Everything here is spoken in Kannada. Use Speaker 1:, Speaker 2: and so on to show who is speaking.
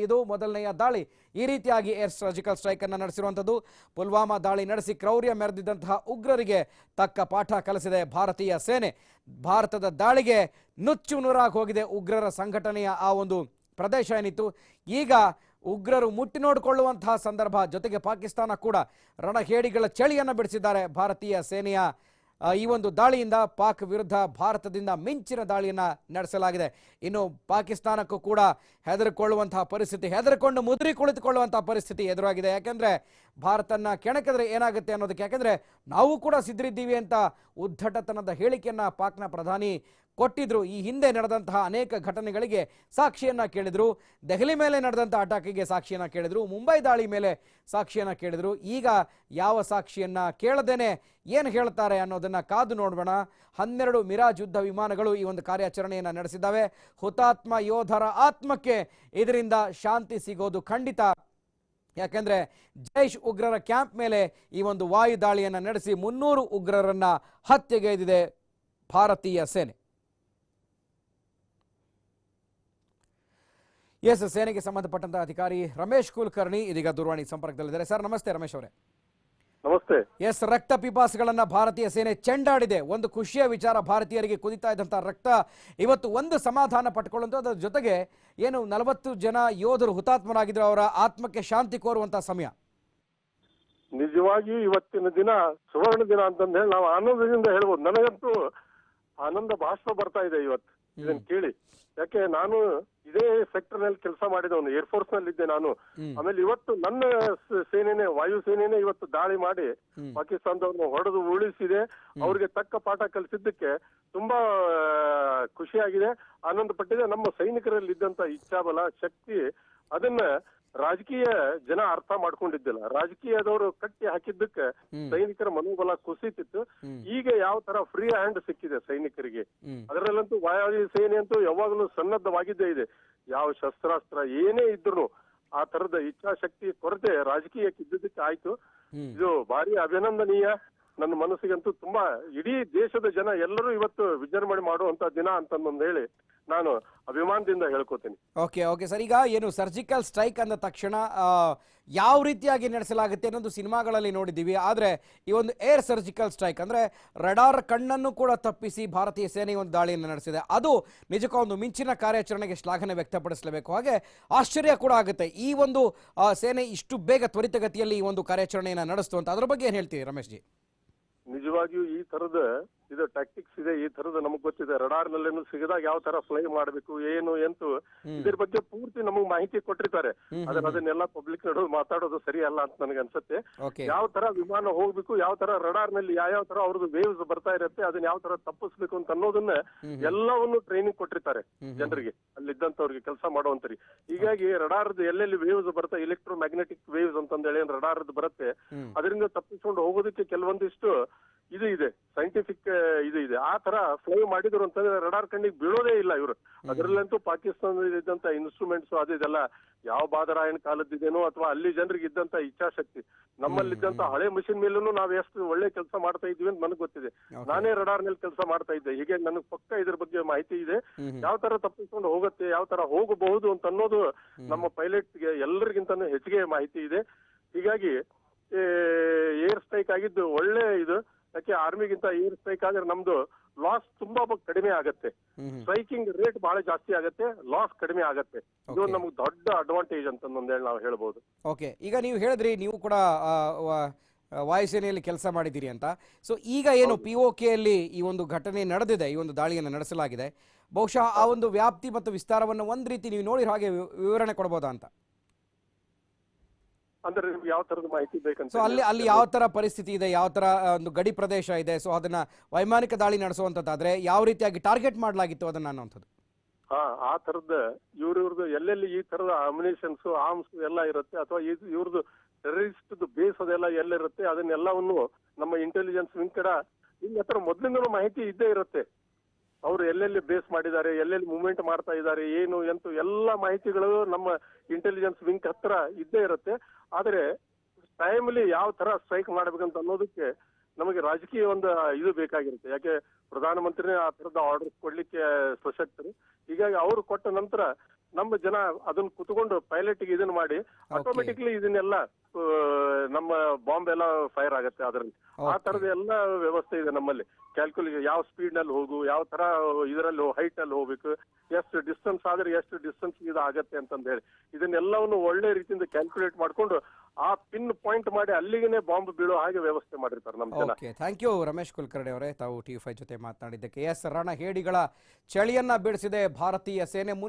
Speaker 1: ಇದು ಮೊದಲನೆಯ ದಾಳಿ. ಈ ರೀತಿಯಾಗಿ ಏರ್ ಸರ್ಜಿಕಲ್ ಸ್ಟ್ರೈಕ್ ಅನ್ನು ನಡೆಸಿರುವಂಥದ್ದು. ಪುಲ್ವಾಮಾ ದಾಳಿ ನಡೆಸಿ ಕ್ರೌರ್ಯ ಮೆರೆದಿದ್ದಂತಹ ಉಗ್ರರಿಗೆ ತಕ್ಕ ಪಾಠ ಕಲಿಸಿದೆ ಭಾರತೀಯ ಸೇನೆ. ಭಾರತದ ದಾಳಿಗೆ ನುಚ್ಚು ನೂರಾಗಿ ಹೋಗಿದೆ ಉಗ್ರರ ಸಂಘಟನೆಯ ಆ ಒಂದು ಪ್ರದೇಶ ಏನಿತ್ತು. ಈಗ ಉಗ್ರರು ಮುಟ್ಟಿ ನೋಡಿಕೊಳ್ಳುವಂತಹ ಸಂದರ್ಭ. ಜೊತೆಗೆ ಪಾಕಿಸ್ತಾನ ಕೂಡ ರಣಹೇಡಿಗಳ ಚಳಿಯನ್ನು ಬಿಡಿಸಿದ್ದಾರೆ. ಭಾರತೀಯ ಸೇನೆಯ ಈ ಒಂದು ದಾಳಿಯಿಂದ ಪಾಕ್ ವಿರುದ್ಧ ಭಾರತದಿಂದ ಮಿಂಚಿನ ದಾಳಿಯನ್ನು ನಡೆಸಲಾಗಿದೆ. ಇನ್ನು ಪಾಕಿಸ್ತಾನಕ್ಕೂ ಕೂಡ ಹೆದರಿಕೊಳ್ಳುವಂತಹ ಪರಿಸ್ಥಿತಿ, ಹೆದರಿಕೊಂಡು ಮುದುರಿ ಕುಳಿತುಕೊಳ್ಳುವಂತಹ ಪರಿಸ್ಥಿತಿ ಎದುರಾಗಿದೆ. ಯಾಕೆಂದರೆ ಭಾರತನ ಕೆಣಕಿದ್ರೆ ಏನಾಗುತ್ತೆ ಅನ್ನೋದಕ್ಕೆ. ಯಾಕೆಂದರೆ ನಾವು ಕೂಡ ಸಿದ್ಧರಿದ್ದೀವಿ ಅಂತ ಉದ್ದಟತನದ ಹೇಳಿಕೆಯನ್ನು ಪಾಕ್ನ ಪ್ರಧಾನಿ ಕೊಟ್ಟಿದ್ರು. ಈ ಹಿಂದೆ ನಡೆದಂತಹ ಅನೇಕ ಘಟನೆಗಳಿಗೆ ಸಾಕ್ಷಿಯನ್ನು ಕೇಳಿದ್ರು. ದೆಹಲಿ ಮೇಲೆ ನಡೆದಂಥ ಅಟಾಕಿಗೆ ಸಾಕ್ಷಿಯನ್ನು ಕೇಳಿದ್ರು. ಮುಂಬೈ ದಾಳಿ ಮೇಲೆ ಸಾಕ್ಷಿಯನ್ನು ಕೇಳಿದ್ರು. ಈಗ ಯಾವ ಸಾಕ್ಷಿಯನ್ನು ಕೇಳದೇನೆ ಏನು ಹೇಳ್ತಾರೆ ಅನ್ನೋದನ್ನು ಕಾದು ನೋಡೋಣ. 12 ಮಿರಾಜ್ ಯುದ್ಧ ವಿಮಾನಗಳು ಈ ಒಂದು ಕಾರ್ಯಾಚರಣೆಯನ್ನು ನಡೆಸಿದ್ದಾವೆ. ಹುತಾತ್ಮ ಯೋಧರ ಆತ್ಮಕ್ಕೆ ಇದರಿಂದ ಶಾಂತಿ ಸಿಗೋದು ಖಂಡಿತ. ಯಾಕೆಂದರೆ ಜೈಷ್ ಉಗ್ರರ ಕ್ಯಾಂಪ್ ಮೇಲೆ ಈ ಒಂದು ವಾಯು ದಾಳಿಯನ್ನು ನಡೆಸಿ 300 ಉಗ್ರರನ್ನು ಹತ್ಯೆಗೈದಿದೆ ಭಾರತೀಯ ಸೇನೆ. ಎಸ್, ಸೇನೆಗೆ ಸಂಬಂಧಪಟ್ಟಂತ ಅಧಿಕಾರಿ ರಮೇಶ್ ಕುಲಕರ್ಣಿ ಇದೀಗ ದೂರವಾಣಿ ಸಂಪರ್ಕದಲ್ಲಿದ್ದಾರೆ. ಸರ್ ನಮಸ್ತೆ ರಮೇಶ್ ಅವರೇ.
Speaker 2: ನಮಸ್ತೆ.
Speaker 1: ಎಸ್, ರಕ್ತ ಪಿಪಾಸುಗಳನ್ನ ಭಾರತೀಯ ಸೇನೆ ಚೆಂಡಾಡಿದೆ. ಒಂದು ಖುಷಿಯ ವಿಚಾರ, ಭಾರತೀಯರಿಗೆ ಕುದಿತಾ ಇದ್ದಂತಹ ರಕ್ತ ಇವತ್ತು ಒಂದು ಸಮಾಧಾನ ಪಟ್ಕೊಳ್ಳುವಂಥ, ಅದರ ಜೊತೆಗೆ ಏನು 40 ಜನ ಯೋಧರು ಹುತಾತ್ಮರಾಗಿದ್ರು, ಅವರ ಆತ್ಮಕ್ಕೆ ಶಾಂತಿ ಕೋರುವಂತಹ ಸಮಯ.
Speaker 2: ನಿಜವಾಗಿಯೂ ಇವತ್ತಿನ ದಿನ ಸುವರ್ಣ ದಿನ ಅಂತಂದು ಹೇಳಿ ನಾವು ಆನಂದದಿಂದ ಹೇಳ್ಬೋದು. ನನಗಂತೂ ಆನಂದ ಬಾಷ್ಪ ಬರ್ತಾ ಇದೆ ಇವತ್ತು ಇದನ್ನ ಕೇಳಿ. ಯಾಕೆ ನಾನು ಇದೇ ಸೆಕ್ಟರ್ ನಲ್ಲಿ ಕೆಲಸ ಮಾಡಿದವನು, ಏರ್ಫೋರ್ಸ್ ನಲ್ಲಿ ಇದ್ದೆ ನಾನು. ಆಮೇಲೆ ಇವತ್ತು ನನ್ನ ಸೇನೆನೇ, ವಾಯು ಸೇನೆನೇ ಇವತ್ತು ದಾಳಿ ಮಾಡಿ ಪಾಕಿಸ್ತಾನದವ್ರನ್ನ ಹೊಡೆದು ಉಳಿಸಿದೆ. ಅವ್ರಿಗೆ ತಕ್ಕ ಪಾಠ ಕಲಿಸಿದ್ದಕ್ಕೆ ತುಂಬಾ ಖುಷಿಯಾಗಿದೆ, ಆನಂದ ಪಟ್ಟಿದೆ. ನಮ್ಮ ಸೈನಿಕರಲ್ಲಿ ಇದ್ದಂತ ಇಚ್ಛಾಬಲ, ಶಕ್ತಿ, ಅದನ್ನ ರಾಜಕೀಯ ಜನ ಅರ್ಥ ಮಾಡ್ಕೊಂಡಿದ್ದಿಲ್ಲ. ರಾಜಕೀಯದವರು ಕಟ್ಟಿ ಹಾಕಿದ್ದಕ್ಕೆ ಸೈನಿಕರ ಮನೋಬಲ ಕುಸಿತಿತ್ತು. ಈಗ ಯಾವ ತರ ಫ್ರೀ ಹ್ಯಾಂಡ್ ಸಿಕ್ಕಿದೆ ಸೈನಿಕರಿಗೆ. ಅದರಲ್ಲಂತೂ ವಾಯು ಸೇನೆ ಅಂತೂ ಯಾವಾಗಲೂ ಸನ್ನದ್ಧವಾಗಿದ್ದೇ ಇದೆ. ಯಾವ ಶಸ್ತ್ರಾಸ್ತ್ರ ಏನೇ ಇದ್ರು ಆ ತರದ ಇಚ್ಛಾಶಕ್ತಿ ಕೊರತೆ ರಾಜಕೀಯಕ್ಕೆ ಇದ್ದಿದ್ದಕ್ಕೆ ಆಯ್ತು. ಇದು ಭಾರಿ ಅಭಿನಂದನೀಯ. ನನ್ನ ಮನಸ್ಸಿಗಂತೂ ತುಂಬಾ, ಇಡೀ ದೇಶದ ಜನ ಎಲ್ಲರೂ ಇವತ್ತು ವಿಜೃಂಭಣೆ ಮಾಡುವಂತ ದಿನ ಅಂತಂದು ಹೇಳಿ ನಾನು ಅಭಿಮಾನದಿಂದ ಹೇಳ್ಕೊತೀನಿ.
Speaker 1: ಓಕೆ ಸರ್, ಈಗ ಏನು ಸರ್ಜಿಕಲ್ ಸ್ಟ್ರೈಕ್ ಅಂದ ತಕ್ಷಣ ಯಾವ ರೀತಿಯಾಗಿ ನಡೆಸಲಾಗುತ್ತೆ ಅನ್ನೋದು ಸಿನಿಮಾಗಳಲ್ಲಿ ನೋಡಿದ್ದೀವಿ. ಆದರೆ ಈ ಒಂದು ಏರ್ ಸರ್ಜಿಕಲ್ ಸ್ಟ್ರೈಕ್ ಅಂದರೆ ರಡಾರ್ ಕಣ್ಣನ್ನು ಕೂಡ ತಪ್ಪಿಸಿ ಭಾರತೀಯ ಸೇನೆ ಒಂದು ದಾಳಿಯನ್ನು ನಡೆಸಿದೆ. ಅದು ನಿಜಕ್ಕೂ ಒಂದು ಮಿಂಚಿನ ಕಾರ್ಯಾಚರಣೆಗೆ ಶ್ಲಾಘನೆ ವ್ಯಕ್ತಪಡಿಸಲೇಬೇಕು. ಹಾಗೆ ಆಶ್ಚರ್ಯ ಕೂಡ ಆಗುತ್ತೆ ಈ ಒಂದು ಸೇನೆ ಇಷ್ಟು ಬೇಗ ತ್ವರಿತಗತಿಯಲ್ಲಿ ಈ ಒಂದು ಕಾರ್ಯಾಚರಣೆಯನ್ನು ನಡೆಸ್ತು ಅಂತ. ಅದ್ರ ಬಗ್ಗೆ ಏನು ಹೇಳ್ತೀವಿ ರಮೇಶ್ ಜಿ?
Speaker 2: ನಿಜವಾಗಿಯೂ ಈ ತರದ ಇದು ಟ್ಯಾಕ್ಟಿಕ್ಸ್ ಇದೆ, ಈ ತರದ ನಮಗ್ ಗೊತ್ತಿದೆ. ರಡಾರ್ ನಲ್ಲೇನು ಸಿಗದಾಗ ಯಾವ ತರ ಫ್ಲೈ ಮಾಡ್ಬೇಕು ಏನು ಎಂತೂ ಇದ್ರ ಬಗ್ಗೆ ಪೂರ್ತಿ ನಮಗ್ ಮಾಹಿತಿ ಕೊಟ್ಟಿರ್ತಾರೆ. ಆದ್ರೆ ಅದನ್ನೆಲ್ಲ ಪಬ್ಲಿಕ್ ನಡುವೆ ಮಾತಾಡೋದು ಸರಿ ಅಲ್ಲ ಅಂತ ನನಗೆ ಅನ್ಸುತ್ತೆ. ಯಾವ ತರ ವಿಮಾನ ಹೋಗ್ಬೇಕು, ಯಾವ ತರ ರಡಾರ್ ನಲ್ಲಿ ಯಾವ ತರ ಅವ್ರದ್ದು ವೇವ್ಸ್ ಬರ್ತಾ ಇರುತ್ತೆ, ಅದನ್ನ ಯಾವ ತರ ತಪ್ಪಿಸ್ಬೇಕು ಅಂತ ಅನ್ನೋದನ್ನ ಎಲ್ಲವನ್ನು ಟ್ರೈನಿಂಗ್ ಕೊಟ್ಟಿರ್ತಾರೆ ಜನರಿಗೆ, ಅಲ್ಲಿದ್ದಂತವ್ರಿಗೆ ಕೆಲಸ ಮಾಡುವಂತರಿ. ಹೀಗಾಗಿ ರಡಾರ್ದು ಎಲ್ಲೆಲ್ಲಿ ವೇವ್ಸ್ ಬರ್ತಾ, ಎಲೆಕ್ಟ್ರೋ ಮ್ಯಾಗ್ನೆಟಿಕ್ ವೇವ್ಸ್ ಅಂತಂದೇಳಿ ರಡಾರ್ದು ಬರುತ್ತೆ, ಅದರಿಂದ ತಪ್ಪಿಸ್ಕೊಂಡು ಹೋಗೋದಕ್ಕೆ ಕೆಲವೊಂದಿಷ್ಟು ಇದು ಇದೆ, ಸೈಂಟಿಫಿಕ್ ಇದು ಇದೆ. ಆ ತರ ಫ್ಲೈ ಮಾಡಿದ್ರು ಅಂತಂದ್ರೆ ರಡಾರ್ ಕಣ್ಣಿಗೆ ಬೀಳೋದೇ ಇಲ್ಲ ಇವರು. ಅದರಲ್ಲಂತೂ ಪಾಕಿಸ್ತಾನದಲ್ಲಿ ಇದ್ದಂತ ಇನ್ಸ್ಟ್ರೂಮೆಂಟ್ಸ್ ಅದು ಇದೆಲ್ಲ ಯಾವ ಬಾದರಾಯಣ ಕಾಲದ್ದಿದೇನೋ ಅಥವಾ ಅಲ್ಲಿ ಜನರಿಗೆ ಇದ್ದಂತ ಇಚ್ಛಾಶಕ್ತಿ, ನಮ್ಮಲ್ಲಿದ್ದಂತ ಹಳೆ ಮಷಿನ್ ಮೇಲೂ ನಾವ್ ಎಷ್ಟು ಒಳ್ಳೆ ಕೆಲಸ ಮಾಡ್ತಾ ಇದ್ವಿ ಅಂತ ನನಗೆ ಗೊತ್ತಿದೆ. ನಾನೇ ರಡಾರ್ ನಲ್ಲಿ ಕೆಲಸ ಮಾಡ್ತಾ ಇದ್ದೆ. ಹೀಗೆ ನನಗೆ ಪಕ್ಕ ಇದ್ರ ಬಗ್ಗೆ ಮಾಹಿತಿ ಇದೆ. ಯಾವ ತರ ತಪ್ಪಿಸ್ಕೊಂಡು ಹೋಗುತ್ತೆ, ಯಾವ ತರ ಹೋಗಬಹುದು ಅಂತ ಅನ್ನೋದು ನಮ್ಮ ಪೈಲಟ್ಗೆ ಎಲ್ಲರಿಗಿಂತಾನು ಹೆಚ್ಚಿಗೆ ಮಾಹಿತಿ ಇದೆ. ಹೀಗಾಗಿ ಏರ್ ಸ್ಟ್ರೈಕ್ ಆಗಿದ್ದು ಒಳ್ಳೆ ಇದು. ಯಾಕೆ ಆರ್ಮಿಗಿಂತ ಏರ್ ಸ್ಟ್ರೈಕ್ ಆದ್ರೆ ನಮ್ದು ಲಾಸ್ ತುಂಬಾ ಕಡಿಮೆ ಆಗತ್ತೆ, ಸ್ಟ್ರೈಕಿಂಗ್ ರೇಟ್ ಬಹಳ ಜಾಸ್ತಿ ಆಗತ್ತೆ, ಲಾಸ್ ಕಡಿಮೆ ಆಗತ್ತೆ. ಇದು ನಮ್ಗೆ ದೊಡ್ಡ ಅಡ್ವಾಂಟೇಜ್ ಅಂತ ಹೇಳಿ ನಾವು ಹೇಳ್ಬೋದು.
Speaker 1: ಓಕೆ, ಈಗ ನೀವು ಹೇಳಿದ್ರಿ ನೀವು ಕೂಡ ವಾಯುಸೇನೆಯಲ್ಲಿ ಕೆಲಸ ಮಾಡಿದ್ದೀರಿ ಅಂತ. ಸೊ ಈಗ ಏನು POK ಯಲ್ಲಿ ಈ ಒಂದು ಘಟನೆ ನಡೆದಿದೆ, ಈ ಒಂದು ದಾಳಿಯನ್ನು ನಡೆಸಲಾಗಿದೆ, ಬಹುಶಃ ಆ ಒಂದು ವ್ಯಾಪ್ತಿ ಮತ್ತು ವಿಸ್ತಾರವನ್ನು ಒಂದ್ ರೀತಿ ನೀವು ನೋಡಿ ಹಾಗೆ ವಿವರಣೆ ಕೊಡಬಹುದಾ ಅಂತ?
Speaker 2: ಅಂದ್ರೆ ನಿಮ್ಗೆ ಯಾವ ತರದ ಮಾಹಿತಿ ಬೇಕಂತ?
Speaker 1: ಸೊ ಅಲ್ಲಿ ಯಾವ ತರ ಪರಿಸ್ಥಿತಿ ಇದೆ, ಯಾವ ತರ ಒಂದು ಗಡಿ ಪ್ರದೇಶ ಇದೆ, ಸೊ ಅದನ್ನ ವೈಮಾನಿಕ ದಾಳಿ ನಡೆಸುವಂತದ್ದಾದ್ರೆ ಯಾವ ರೀತಿಯಾಗಿ ಟಾರ್ಗೆಟ್ ಮಾಡಲಾಗಿತ್ತು ಅದನ್ನ ಅನ್ನುವಂಥದ್ದು?
Speaker 2: ಆ ತರದ ಇವ್ರದ್ದು ಎಲ್ಲೆಲ್ಲಿ ಈ ತರದ ಅಮ್ಯುನಿಷನ್ಸ್, ಆರ್ಮ್ಸ್ ಎಲ್ಲ ಇರುತ್ತೆ, ಅಥವಾ ಇವ್ರದ್ದು ಟೆರರಿಸ್ಟ್ ಬೇಸ್ ಅದೆಲ್ಲ ಎಲ್ಲಿರುತ್ತೆ, ಅದನ್ನೆಲ್ಲವನ್ನು ನಮ್ಮ ಇಂಟೆಲಿಜೆನ್ಸ್ ವಿಂಗ್ ಕಡೆ ನಿಮ್ ಹತ್ರ ಮೊದ್ಲಿಂದನೂ ಮಾಹಿತಿ ಇದ್ದೇ ಇರುತ್ತೆ. ಅವ್ರು ಎಲ್ಲೆಲ್ಲಿ ಬೇಸ್ ಮಾಡಿದ್ದಾರೆ, ಎಲ್ಲೆಲ್ಲಿ ಮೂವ್ಮೆಂಟ್ ಮಾಡ್ತಾ ಇದ್ದಾರೆ, ಏನು ಎಂತೂ ಎಲ್ಲ ಮಾಹಿತಿಗಳು ನಮ್ಮ ಇಂಟೆಲಿಜೆನ್ಸ್ ವಿಂಗ್ ಹತ್ರ ಇದ್ದೇ ಇರುತ್ತೆ. ಆದ್ರೆ ಟೈಮ್ಲಿ ಯಾವ ತರ ಸ್ಟ್ರೈಕ್ ಮಾಡ್ಬೇಕಂತ ಅನ್ನೋದಕ್ಕೆ ನಮಗೆ ರಾಜಕೀಯ ಒಂದು ಇದು ಬೇಕಾಗಿರುತ್ತೆ. ಯಾಕೆ ಪ್ರಧಾನಮಂತ್ರಿನೇ ಆ ತರದ ಆರ್ಡರ್ ಕೊಡ್ಲಿಕ್ಕೆ ಸಶಕ್ತರು. ಹೀಗಾಗಿ ಅವರು ಕೊಟ್ಟ ನಂತರ ನಮ್ಮ ಜನ ಅದನ್ನ ಕುತ್ಕೊಂಡು ಪೈಲಟ್ ಗೆ ಇದನ್ನ ಮಾಡಿ ಆಟೋಮೆಟಿಕ್ಲಿ ಇದನ್ನೆಲ್ಲ ನಮ್ಮ ಬಾಂಬ್ ಎಲ್ಲ ಫೈರ್ ಆಗತ್ತೆ ಅದರಲ್ಲಿ. ಆ ತರದ ಎಲ್ಲ ವ್ಯವಸ್ಥೆ ಇದೆ ನಮ್ಮಲ್ಲಿ. ಕ್ಯಾಲ್ಕುಲೇಟ್ ಯಾವ ಸ್ಪೀಡ್ ನಲ್ಲಿ ಹೋಗು, ಯಾವ ತರ ಇದರಲ್ಲಿ ಹೈಟ್ ಅಲ್ಲಿ ಹೋಗ್ಬೇಕು, ಎಷ್ಟು ಡಿಸ್ಟೆನ್ಸ್ ಆದ್ರೆ ಎಷ್ಟು ಡಿಸ್ಟೆನ್ಸ್ ಇದು ಆಗತ್ತೆ ಅಂತಂದ ಹೇಳಿ ಇದನ್ನೆಲ್ಲವನ್ನು ಒಳ್ಳೆ ರೀತಿಯಿಂದ ಕ್ಯಾಲ್ಕುಲೇಟ್ ಮಾಡ್ಕೊಂಡು ಆ ಪಿನ್ ಪಾಯಿಂಟ್ ಮಾಡಿ ಅಲ್ಲಿಗೆ ಬಾಂಬ್ ಬೀಳೋ ಹಾಗೆ ವ್ಯವಸ್ಥೆ ಮಾಡಿರ್ತಾರೆ ನಮ್ಮ ಜನ.
Speaker 1: Okay, thank you Ramesh Kulkarni ಅವರೇ, ತಾವು TV5 ಜೊತೆ ಮಾತನಾಡಿದ್ದಕ್ಕೆ. ಎಸ್, ರಣಹೇಡಿಗಳ ಚಳಿಯನ್ನ ಬಿಡಿಸಿದೆ ಭಾರತೀಯ ಸೇನೆ.